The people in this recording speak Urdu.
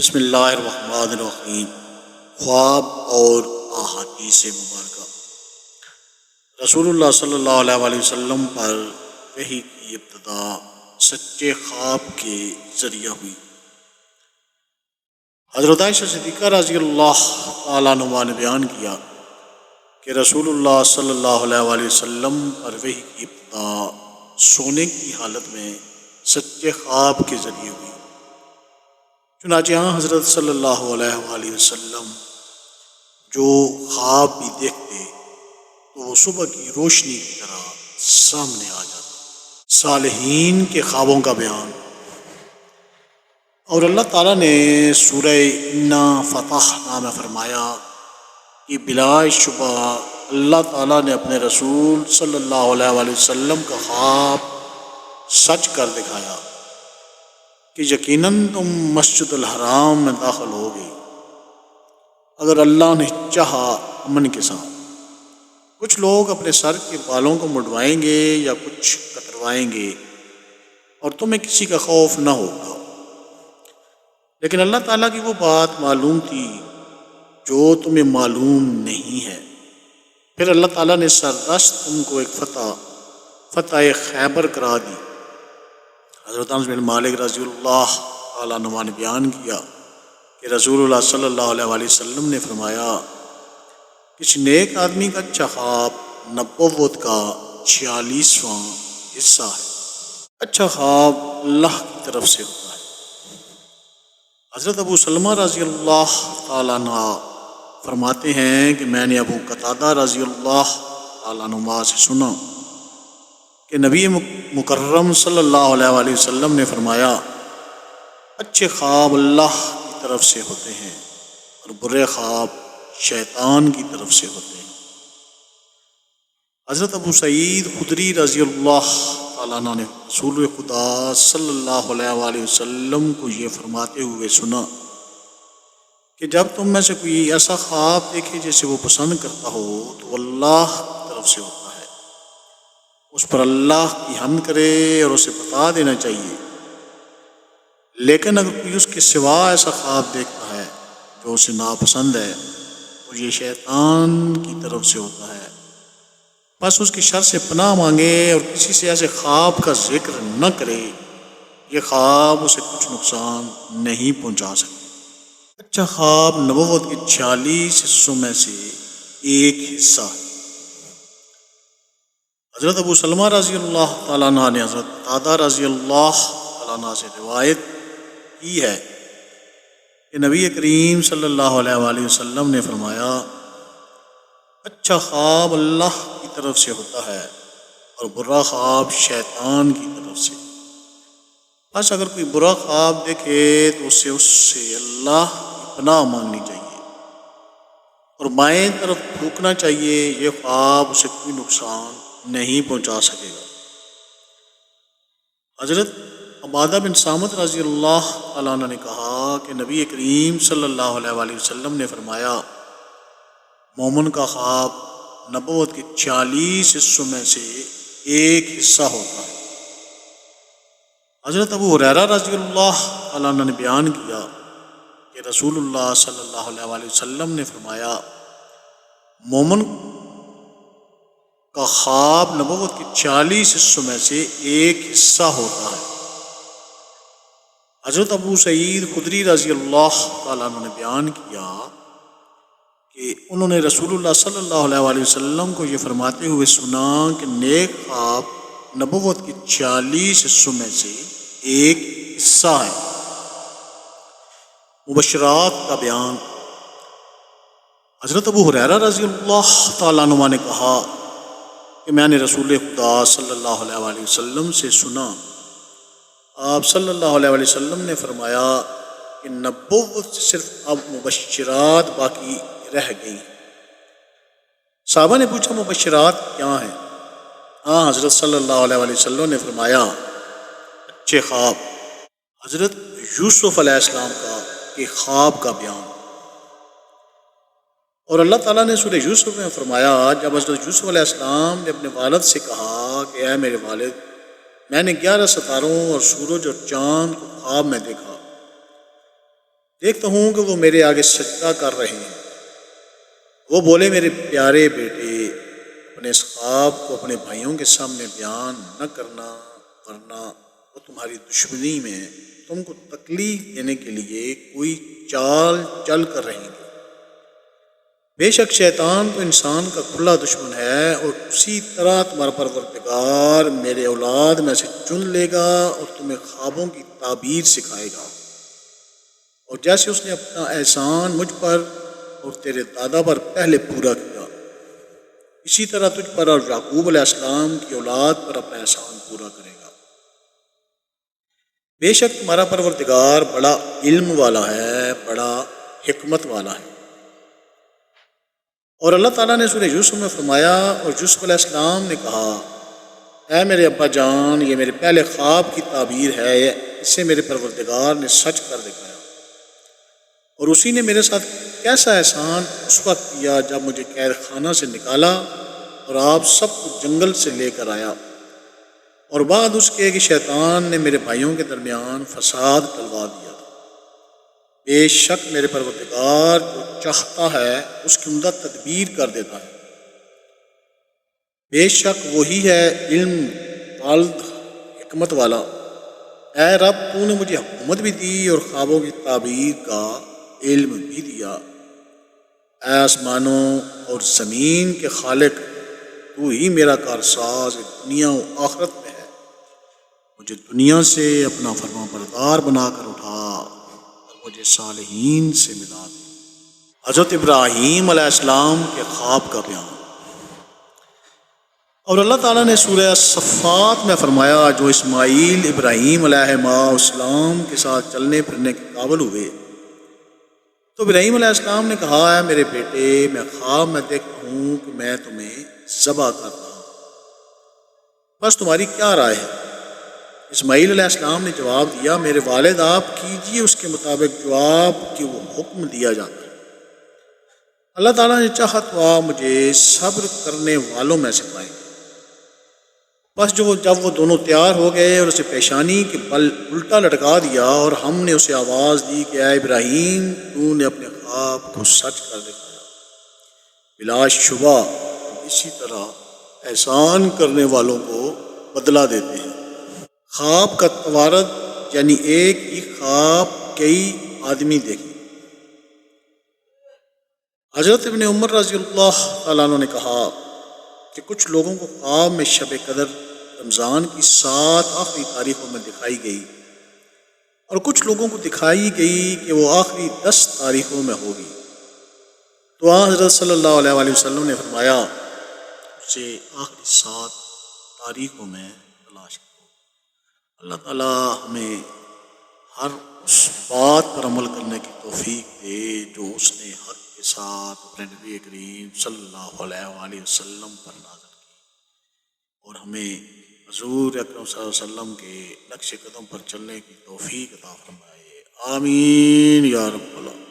بسم اللہ الرحمن الرحیم۔ خواب اور احادیث مبارکہ۔ رسول اللہ صلی اللہ علیہ وسلم پر وحی کی ابتدا سچے خواب کے ذریعہ ہوئی۔ حضرت عائشہ صدیقہ رضی اللہ تعالیٰ عنہا نے بیان کیا کہ رسول اللہ صلی اللہ علیہ وسلم پر وحی کی ابتدا سونے کی حالت میں سچے خواب کے ذریعے ہوئی۔ چنانچہ حضرت صلی اللہ علیہ وآلہ وسلم جو خواب بھی دیکھتے تو وہ صبح کی روشنی کی طرح سامنے آ جاتا۔ صالحین کے خوابوں کا بیان۔ اور اللہ تعالیٰ نے سورہ انا فتحنا میں فرمایا کہ بلا شبہ اللہ تعالیٰ نے اپنے رسول صلی اللہ علیہ وآلہ وسلم کا خواب سچ کر دکھایا کہ یقیناً تم مسجد الحرام میں داخل ہوگے اگر اللہ نے چاہا امن کے ساتھ۔ کچھ لوگ اپنے سر کے بالوں کو مڈوائیں گے یا کچھ کتروائیں گے اور تمہیں کسی کا خوف نہ ہوگا، لیکن اللہ تعالیٰ کی وہ بات معلوم تھی جو تمہیں معلوم نہیں ہے۔ پھر اللہ تعالیٰ نے سردست تم کو ایک فتح خیبر کرا دی۔ حضرت انس بن مالک رضی اللہ تعالیٰ عنہ نے بیان کیا کہ رسول اللہ صلی اللہ علیہ وسلم نے فرمایا، کسی نیک آدمی کا اچھا خواب نبوت کا 46واں حصہ ہے۔ اچھا خواب اللہ کی طرف سے ہوتا ہے۔ حضرت ابو سلمہ رضی اللہ تعالیٰ عنہ فرماتے ہیں کہ میں نے ابو قتادہ رضی اللہ تعالیٰ عنہ سے سنا کہ نبی مکرم صلی اللہ علیہ وسلم نے فرمایا، اچھے خواب اللہ کی طرف سے ہوتے ہیں اور برے خواب شیطان کی طرف سے ہوتے ہیں۔ حضرت ابو سعید خدری رضی اللہ تعالیٰ عنہ نے رسول خدا صلی اللہ علیہ وسلم کو یہ فرماتے ہوئے سنا کہ جب تم میں سے کوئی ایسا خواب دیکھے جسے وہ پسند کرتا ہو تو اللہ کی طرف سے ہوتا ہے، اس پر اللہ کی حمد کرے اور اسے بتا دینا چاہیے۔ لیکن اگر کوئی اس کے سوا ایسا خواب دیکھتا ہے جو اسے ناپسند ہے تو یہ شیطان کی طرف سے ہوتا ہے، بس اس کی شر سے پناہ مانگے اور کسی سے ایسے خواب کا ذکر نہ کرے، یہ خواب اسے کچھ نقصان نہیں پہنچا سکتے۔ اچھا خواب نبوت کے 46 حصوں میں سے ایک حصہ ہے۔ حضرت ابو سلمہ رضی اللہ تعالیٰ عنہ نے حضرت قتادہ رضی اللہ تعالیٰ عنہ سے روایت کی ہے کہ نبی کریم صلی اللہ علیہ وسلم نے فرمایا، اچھا خواب اللہ کی طرف سے ہوتا ہے اور برا خواب شیطان کی طرف سے۔ بس اگر کوئی برا خواب دیکھے تو اس سے اللہ کی پناہ مانگنی چاہیے اور بائیں طرف تھوکنا چاہیے، یہ خواب اسے کوئی نقصان نہیں پہنچا سکے گا۔ حضرت عبادہ بن صامت رضی اللہ تعالیٰ عنہ نے کہا کہ نبی کریم صلی اللہ علیہ وسلم نے فرمایا، مومن کا خواب نبوت کے 46 حصوں میں سے ایک حصہ ہوتا ہے۔ حضرت ابو ہریرہ رضی اللہ تعالیٰ عنہ نے بیان کیا کہ رسول اللہ صلی اللہ علیہ وسلم نے فرمایا، مومن کا خواب نبوت کے 40 حصوں میں سے ایک حصہ ہوتا ہے۔ حضرت ابو سعید خدری رضی اللہ تعالیٰ عنہ نے بیان کیا کہ انہوں نے رسول اللہ صلی اللہ علیہ وسلم کو یہ فرماتے ہوئے سنا کہ نیک خواب نبوت کے 40 حصوں میں سے ایک حصہ ہے۔ مبشرات کا بیان۔ حضرت ابو ہریرہ رضی اللہ تعالیٰ عنہ نے کہا کہ میں نے رسول خدا صلی اللہ علیہ وسلم سے سنا، آپ صلی اللہ علیہ وسلم نے فرمایا کہ نبوت سے صرف اب مبشرات باقی رہ گئی۔ صحابہ نے پوچھا، مبشرات کیا ہیں؟ حضرت صلی اللہ علیہ وسلم نے فرمایا، اچھے خواب۔ حضرت یوسف علیہ السلام کے خواب کا بیان۔ اور اللہ تعالیٰ نے سورہ یوسف میں فرمایا، جب حضرت یوسف علیہ السلام نے اپنے والد سے کہا کہ اے میرے والد، میں نے 11 ستاروں اور سورج اور چاند کو خواب میں دیکھا، دیکھتا ہوں کہ وہ میرے آگے سجدہ کر رہے ہیں۔ وہ بولے میرے پیارے بیٹے، اپنے اس خواب کو اپنے بھائیوں کے سامنے بیان نہ کرنا، ورنہ وہ تمہاری دشمنی میں تم کو تکلیف دینے کے لیے کوئی چال چل کر رہیں گے۔ بے شک شیطان تو انسان کا کھلا دشمن ہے، اور اسی طرح تمہارا پروردگار میرے اولاد میں سے چن لے گا اور تمہیں خوابوں کی تعبیر سکھائے گا، اور جیسے اس نے اپنا احسان مجھ پر اور تیرے دادا پر پہلے پورا کیا، اسی طرح تجھ پر اور یعقوب علیہ السلام کی اولاد پر اپنا احسان پورا کرے گا۔ بے شک تمہارا پروردگار بڑا علم والا ہے، بڑا حکمت والا ہے۔ اور اللہ تعالیٰ نے سورہ یوسف میں فرمایا، اور یوسف علیہ السلام نے کہا، اے میرے ابا جان، یہ میرے پہلے خواب کی تعبیر ہے، اسے میرے پروردگار نے سچ کر دکھایا، اور اسی نے میرے ساتھ کیسا احسان اس وقت کیا جب مجھے قید خانہ سے نکالا اور آپ سب کو جنگل سے لے کر آیا، اور بعد اس کے کہ شیطان نے میرے بھائیوں کے درمیان فساد ڈلوا دیا۔ بے شک میرے پروردگار جو چاہتا ہے اس کی عمدہ تدبیر کر دیتا ہے۔ بے شک وہی ہے علم والد حکمت والا۔ اے رب، تو نے مجھے حکومت بھی دی اور خوابوں کی تعبیر کا علم بھی دیا۔ اے آسمانوں اور زمین کے خالق، تو ہی میرا کارساز دنیا و آخرت میں ہے۔ مجھے دنیا سے اپنا فرما بردار بنا کر اٹھا اور مجھے صالحین سے ملا دے۔ حضرت ابراہیم علیہ السلام کے خواب کا بیان۔ اور اللہ تعالیٰ نے سورہ صفات میں فرمایا، جو اسماعیل ابراہیم علیہ السلام کے ساتھ چلنے پھرنے کے قابل ہوئے تو ابراہیم علیہ السلام نے کہا، ہے میرے بیٹے، میں خواب میں دیکھتا ہوں کہ میں تمہیں ذبح کر رہا ہوں، بس تمہاری کیا رائے ہے؟ اسماعیل علیہ السلام نے جواب دیا، میرے والد آپ کیجیے اس کے مطابق جو آپ کی وہ حکم دیا جاتا ہے۔ اللہ تعالیٰ نے چاہا تو آپ مجھے صبر کرنے والوں میں سے پائیں گے۔ بس جب وہ دونوں تیار ہو گئے اور اسے پیشانی کے بل الٹا لٹکا دیا، اور ہم نے اسے آواز دی کہ اے ابراہیم، تو نے اپنے خواب کو سچ کر دکھایا۔ بلا شبہ اسی طرح احسان کرنے والوں کو بدلہ دیتے ہیں۔ خواب کا توارد یعنی ایک ہی خواب کئی آدمی دیکھیں۔ حضرت ابن عمر رضی اللہ تعالیٰ عنہ نے کہا کہ کچھ لوگوں کو خواب میں شب قدر رمضان کی 7 آخری تاریخوں میں دکھائی گئی، اور کچھ لوگوں کو دکھائی گئی کہ وہ آخری 10 تاریخوں میں ہوگی۔ تو حضرت صلی اللہ علیہ وآلہ وسلم نے فرمایا، اسے آخری 7 تاریخوں میں تلاش کرو۔ اللہ تعالیٰ ہمیں ہر اس بات پر عمل کرنے کی توفیق دے جو اس نے حق کے ساتھ اپنے نبی کریم صلی اللہ علیہ وآلہ وسلم پر نازل کی، اور ہمیں حضور اکرم صلی اللہ علیہ وسلم کے نقش قدم پر چلنے کی توفیق عطا فرمائے۔ آمین یا رب العالمین۔